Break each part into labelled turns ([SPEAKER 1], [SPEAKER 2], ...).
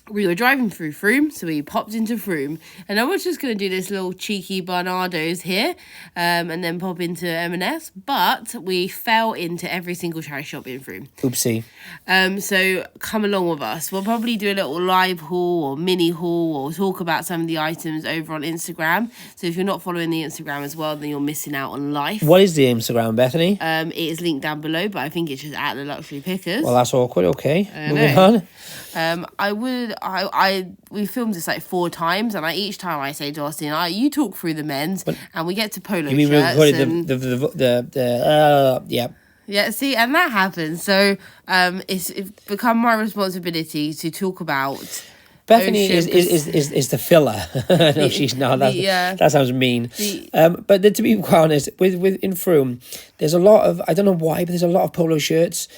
[SPEAKER 1] we were driving through Froome, so we popped into Froome, and I was just going to do this little cheeky Barnardo's here, and then pop into M&S, but we fell into every single charity shop in Froome.
[SPEAKER 2] Oopsie.
[SPEAKER 1] So come along with us. We'll probably do a little live haul or mini haul or talk about some of the items over on Instagram. So if you're not following the Instagram as well, then you're missing out on life.
[SPEAKER 2] What is the Instagram, Bethany?
[SPEAKER 1] It is linked down below, but I think it's just at the Luxury Pickers.
[SPEAKER 2] Well, that's awkward. Okay, moving on.
[SPEAKER 1] We filmed this like 4 times, and each time I say to Austin, you talk through the men's, and we get to polo
[SPEAKER 2] You mean
[SPEAKER 1] shirts.
[SPEAKER 2] Yeah.
[SPEAKER 1] Yeah, see, and that happens. So it's become my responsibility to talk about.
[SPEAKER 2] Bethany is the filler. No, she's not. That sounds mean. But to be quite honest, with in Froome, there's a lot of, I don't know why, but there's a lot of polo shirts.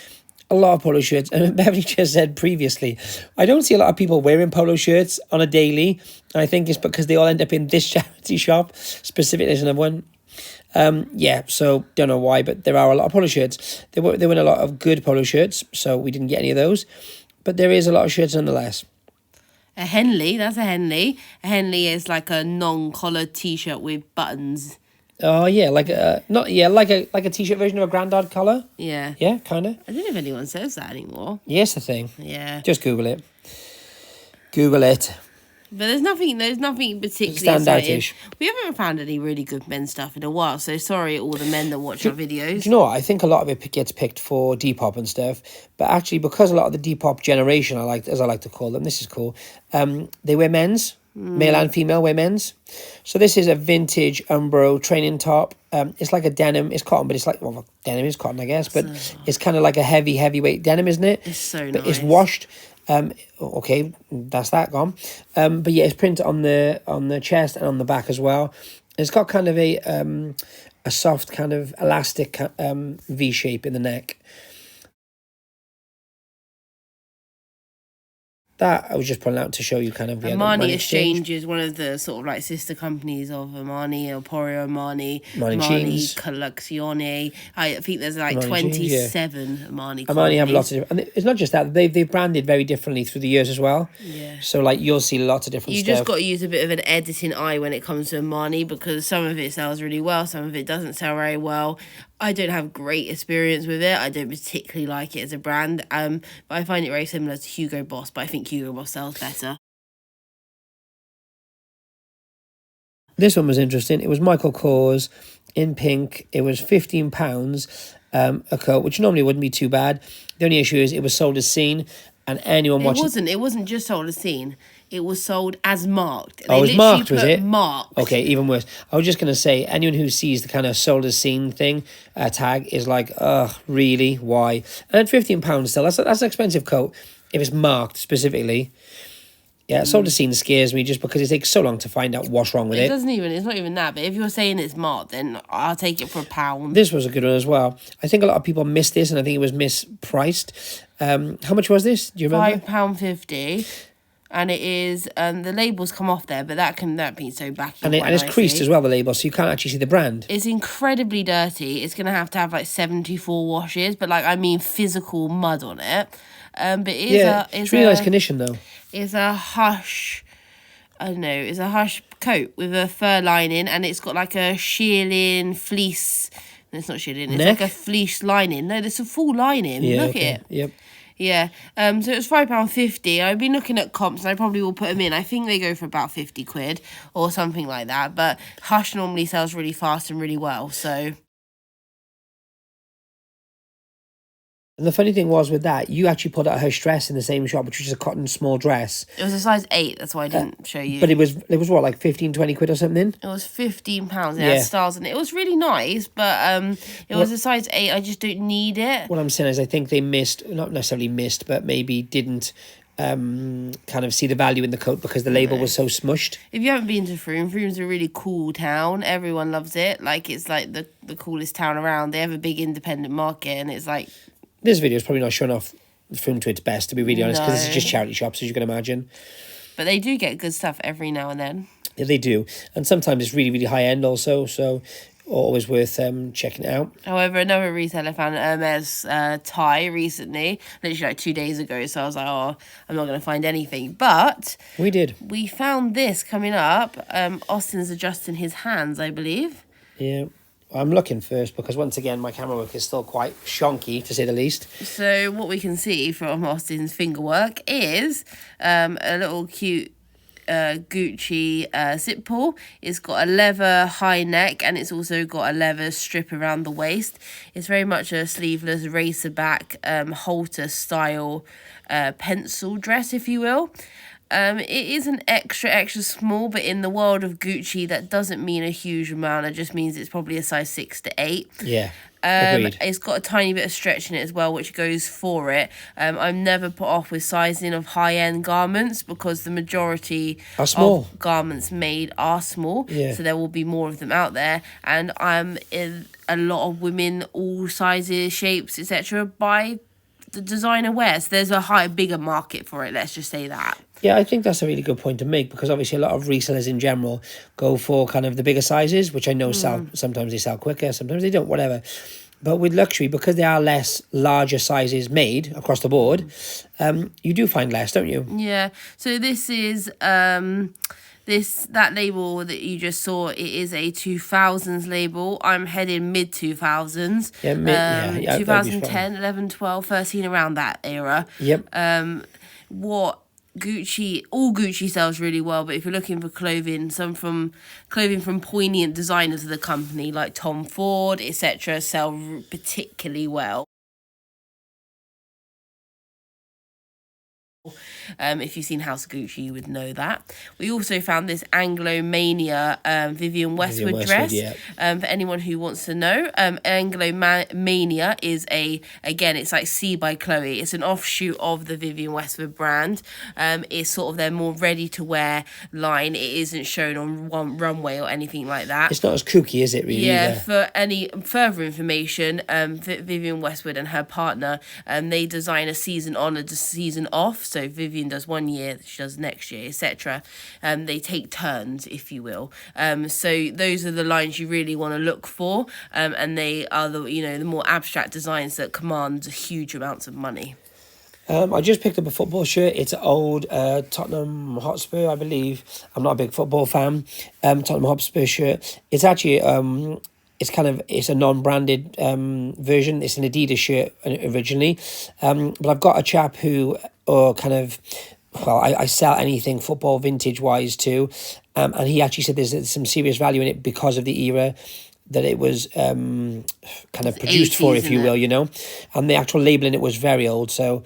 [SPEAKER 2] And Beverly just said previously, I don't see a lot of people wearing polo shirts on a daily. And I think it's because they all end up in this charity shop. Specifically, there's another one. So don't know why, but there are a lot of polo shirts. There were a lot of good polo shirts, so we didn't get any of those. But there is a lot of shirts nonetheless.
[SPEAKER 1] A Henley, that's a Henley. A Henley is like a non-collared t-shirt with buttons.
[SPEAKER 2] Oh yeah, like a t-shirt version of a Grandad collar.
[SPEAKER 1] Yeah.
[SPEAKER 2] Yeah, kind of.
[SPEAKER 1] I don't know if anyone says that anymore.
[SPEAKER 2] Yes, the thing.
[SPEAKER 1] Yeah.
[SPEAKER 2] Just Google it. Google it.
[SPEAKER 1] But there's nothing particularly
[SPEAKER 2] standout-ish.
[SPEAKER 1] We haven't found any really good men's stuff in a while, so sorry all the men that watch our videos.
[SPEAKER 2] Do you know what? I think a lot of it gets picked for Depop and stuff, but actually because a lot of the Depop generation, as I like to call them, this is cool, they wear men's. Male and female wear men's. So this is a vintage Umbro training top. It's like a denim. It's cotton, but it's like, well, denim is cotton, I guess, but it's kind of like a heavyweight denim, isn't it?
[SPEAKER 1] It's so
[SPEAKER 2] but
[SPEAKER 1] nice.
[SPEAKER 2] It's washed. Okay, that's that gone. But yeah, it's printed on the chest and on the back as well. It's got kind of a soft kind of elastic V shape in the neck. That I was just pulling out to show you kind of...
[SPEAKER 1] Armani Exchange is one of the sort of like sister companies of Armani, Emporio Armani Collezione. I think there's like Armani 27 jeans, Armani companies.
[SPEAKER 2] Armani have lots of different... And it's not just that, they've branded very differently through the years as well.
[SPEAKER 1] Yeah. So
[SPEAKER 2] like you'll see lots of different stuff.
[SPEAKER 1] You just got to use a bit of an editing eye when it comes to Armani, because some of it sells really well, some of it doesn't sell very well. I don't have great experience with it. I don't particularly like it as a brand. But I find it very similar to Hugo Boss, but I think Hugo Boss sells better.
[SPEAKER 2] This one was interesting. It was Michael Kors in pink. It was £15 a coat, which normally wouldn't be too bad. The only issue is it was sold as seen, and anyone watching...
[SPEAKER 1] It wasn't just sold as seen. It was sold as marked.
[SPEAKER 2] It was marked, was it?
[SPEAKER 1] Marked.
[SPEAKER 2] Okay, even worse. I was just going to say, anyone who sees the kind of sold as seen thing, tag, is like, ugh, really? Why? And at £15 still, that's an expensive coat if it's marked specifically. Yeah, sold as seen scares me just because it takes so long to find out what's wrong with it.
[SPEAKER 1] It's not even that, but if you're saying it's marked, then I'll take it for £1.
[SPEAKER 2] This was a good one as well. I think a lot of people missed this, and I think it was mispriced. How much was this? Do you remember?
[SPEAKER 1] £5.50. And it is, the labels come off there, but that being so back.
[SPEAKER 2] And it's creased as well, the label, so you can't actually see the brand.
[SPEAKER 1] It's incredibly dirty. It's going to have like 74 washes, but like, I mean physical mud on it. But it's
[SPEAKER 2] really nice condition though.
[SPEAKER 1] It's a hush, I don't know, it's a hush coat with a fur lining, and it's got like a shearling fleece. No, it's not shearling, it's like a fleece lining. No, there's a full lining.
[SPEAKER 2] Yeah,
[SPEAKER 1] Look at it.
[SPEAKER 2] Yep.
[SPEAKER 1] Yeah, so it's £5.50. I've been looking at comps, and I probably will put them in. I think they go for about 50 quid or something like that. But Hush normally sells really fast and really well, so...
[SPEAKER 2] And the funny thing was with that, you actually pulled out her dress in the same shop, which was a cotton small dress.
[SPEAKER 1] It was a size 8, that's why I didn't show you.
[SPEAKER 2] But it was what, like 15, 20 quid or something?
[SPEAKER 1] It was £15. It had stars in it. It was really nice, but it was a size 8. I just don't need it.
[SPEAKER 2] What I'm saying is I think they not necessarily missed, but maybe didn't kind of see the value in the coat because the label was so smushed.
[SPEAKER 1] If you haven't been to Froome, Froome's a really cool town. Everyone loves it. Like, it's like the coolest town around. They have a big independent market, and it's like...
[SPEAKER 2] This video is probably not showing off Froome to its best, to be really honest, because this is just charity shops, as you can imagine.
[SPEAKER 1] But they do get good stuff every now and then.
[SPEAKER 2] Yeah, they do. And sometimes it's really, really high-end also. So always worth checking it out.
[SPEAKER 1] However, another reseller found an Hermes tie recently, literally like 2 days ago. So I was like, oh, I'm not going to find anything. But we found this coming up. Austin's adjusting his hands, I believe.
[SPEAKER 2] Yeah. I'm looking first because once again my camera work is still quite shonky to say the least.
[SPEAKER 1] So what we can see from Austin's finger work is a little cute Gucci zip pull. It's got a leather high neck and it's also got a leather strip around the waist. It's very much a sleeveless racer back halter style pencil dress, if you will. It is an extra small, but in the world of Gucci, that doesn't mean a huge amount. It just means it's probably a size 6 to 8.
[SPEAKER 2] Yeah. Agreed.
[SPEAKER 1] It's got a tiny bit of stretch in it as well, which goes for it. I'm never put off with sizing of high-end garments because the majority of garments made are small.
[SPEAKER 2] Yeah.
[SPEAKER 1] So there will be more of them out there. And I'm in a lot of women, all sizes, shapes, etc. buy the designer wear. So there's a bigger market for it. Let's just say that.
[SPEAKER 2] Yeah, I think that's a really good point to make because obviously a lot of resellers in general go for kind of the bigger sizes, which I know sometimes they sell quicker, sometimes they don't, whatever. But with luxury, because there are less larger sizes made across the board, you do find less, don't you?
[SPEAKER 1] Yeah. So this is that label that you just saw. It is a 2000s label. I'm heading mid 2000s.
[SPEAKER 2] Yeah,
[SPEAKER 1] 2010, 11, 12, 13, around that era.
[SPEAKER 2] Yep.
[SPEAKER 1] All Gucci sells really well, but if you're looking for clothing from poignant designers of the company like Tom Ford, etc., sell particularly well. If you've seen House of Gucci, you would know that. We also found this Anglomania Vivienne Westwood dress.
[SPEAKER 2] Yeah.
[SPEAKER 1] For anyone who wants to know, Anglomania is it's like C by Chloe. It's an offshoot of the Vivienne Westwood brand. It's sort of their more ready-to-wear line. It isn't shown on one runway or anything like that.
[SPEAKER 2] It's not as kooky, is it, really?
[SPEAKER 1] Yeah,
[SPEAKER 2] either?
[SPEAKER 1] for any further information, Vivienne Westwood and her partner, they design a season on and a season off. So Vivienne does 1 year, she does next year, etc. They take turns, if you will. So those are the lines you really want to look for, and they are the more abstract designs that command huge amounts of money.
[SPEAKER 2] I just picked up a football shirt. It's an old Tottenham Hotspur, I believe. I'm not a big football fan. Tottenham Hotspur shirt. It's actually it's a non-branded version. It's an Adidas shirt originally, but I've got a chap who I sell anything football vintage wise too, and he actually said there's some serious value in it because of the era that it was kind of produced 80s, for, if you will, and the actual labelling it was very old, so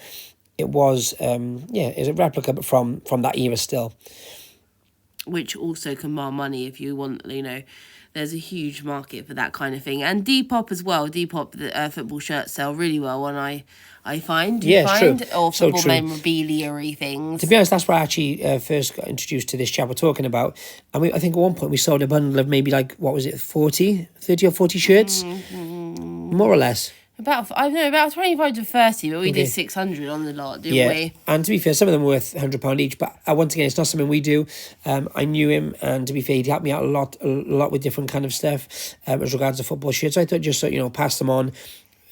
[SPEAKER 2] it was it's a replica but from that era still,
[SPEAKER 1] which also command money if you want, there's a huge market for that kind of thing. And Depop as well. Depop, the football shirts sell really well, and I find. Do you find?
[SPEAKER 2] True.
[SPEAKER 1] Or football memorabilia-y things.
[SPEAKER 2] To be honest, that's where I actually first got introduced to this chap we're talking about. And I think at one point we sold a bundle of maybe 30 or 40 shirts? Mm-hmm. More or less.
[SPEAKER 1] About 25 to 30, but we did 600 on the lot, didn't we?
[SPEAKER 2] And to be fair, some of them were worth £100 each, but once again, it's not something we do. I knew him, and to be fair, he'd helped me out a lot with different kind of stuff as regards to football shirts. So I thought just pass them on.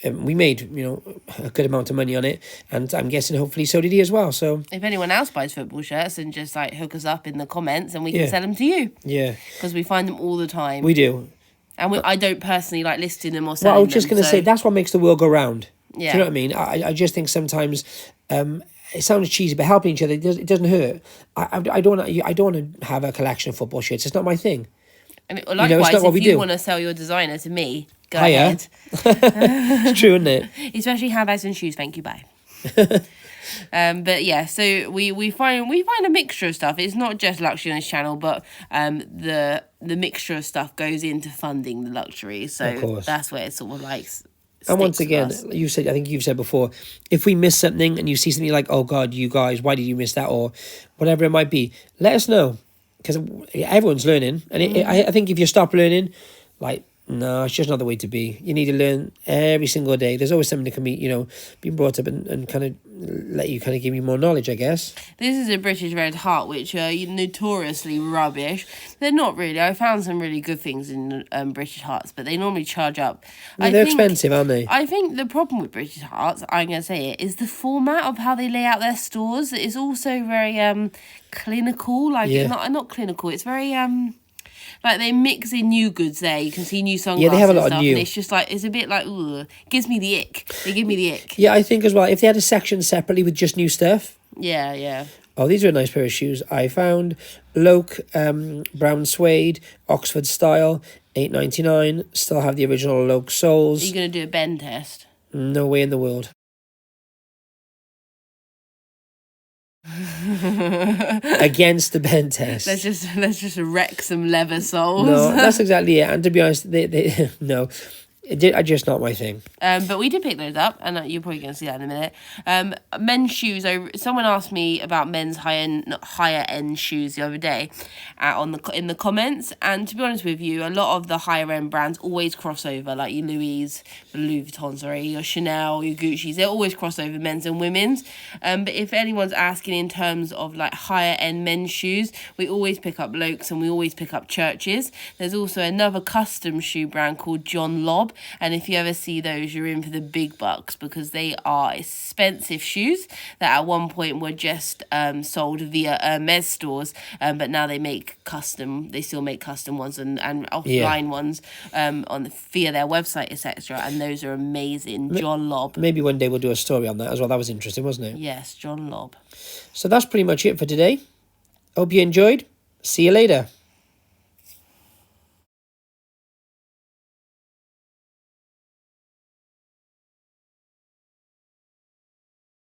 [SPEAKER 2] We made a good amount of money on it, and I'm guessing hopefully so did he as well. So
[SPEAKER 1] if anyone else buys football shirts, and just hook us up in the comments, and we can sell them to you.
[SPEAKER 2] Yeah,
[SPEAKER 1] because we find them all the time.
[SPEAKER 2] We do.
[SPEAKER 1] And I don't personally like listing them or selling them.
[SPEAKER 2] Well, I was just going to say, that's what makes the world go round.
[SPEAKER 1] Yeah.
[SPEAKER 2] Do you know what I mean? I just think sometimes it sounds cheesy, but helping each other, it doesn't hurt. I don't want to have a collection of football shirts. It's not my thing.
[SPEAKER 1] I mean, likewise, if you want to sell your designer to me, go ahead.
[SPEAKER 2] It's true, isn't it?
[SPEAKER 1] Especially handbags and shoes. Thank you, bye. But yeah, so we find a mixture of stuff. It's not just luxury on this channel, but the mixture of stuff goes into funding the luxury. So that's where it sort of
[SPEAKER 2] and once again, I think you've said before, if we miss something and you see something like, oh God, you guys, why did you miss that, or whatever it might be, let us know, because everyone's learning, and I think if you stop learning, No, it's just not the way to be. You need to learn every single day. There's always something that can be, being brought up and kind of let you kind of give you more knowledge, I guess.
[SPEAKER 1] This is a British Red Heart, which are notoriously rubbish. They're not really. I found some really good things in British Hearts, but they normally charge up.
[SPEAKER 2] They're expensive, aren't they?
[SPEAKER 1] I think the problem with British Hearts, I'm going to say it, is the format of how they lay out their stores. It's also very clinical. Not clinical. It's very like they mix in new goods there. You can see new sunglasses.
[SPEAKER 2] Yeah, they have a lot
[SPEAKER 1] and stuff,
[SPEAKER 2] of new.
[SPEAKER 1] And it's just like, it's a bit like, ugh, gives me the ick. They give me the ick.
[SPEAKER 2] Yeah, I think as well, if they had a section separately with just new stuff.
[SPEAKER 1] Yeah.
[SPEAKER 2] Oh, these are a nice pair of shoes. I found Loke brown suede, Oxford style, $8.99. Still have the original Loke soles.
[SPEAKER 1] Are you going to do a bend test?
[SPEAKER 2] No way in the world. Against the bend test.
[SPEAKER 1] Let's just wreck some leather soles.
[SPEAKER 2] No, that's exactly it. And to be honest, they no, are just not my thing.
[SPEAKER 1] But we did pick those up, and you're probably going to see that in a minute. Men's shoes. Someone asked me about men's higher end shoes the other day, in the comments. And to be honest with you, a lot of the higher end brands always cross over, like your Louis Vuitton, your Chanel, your Gucci's. They always cross over men's and women's. But if anyone's asking in terms of like higher end men's shoes, we always pick up Lokes and we always pick up Churches. There's also another custom shoe brand called John Lobb. And if you ever see those, you're in for the big bucks, because they are expensive shoes that at one point were just sold via Hermes stores, but now they still make custom ones and offline ones via their website, etc. And those are amazing. John Lobb.
[SPEAKER 2] Maybe one day we'll do a story on that as well. That was interesting, wasn't it?
[SPEAKER 1] Yes, John Lobb.
[SPEAKER 2] So that's pretty much it for today. Hope you enjoyed. See you later.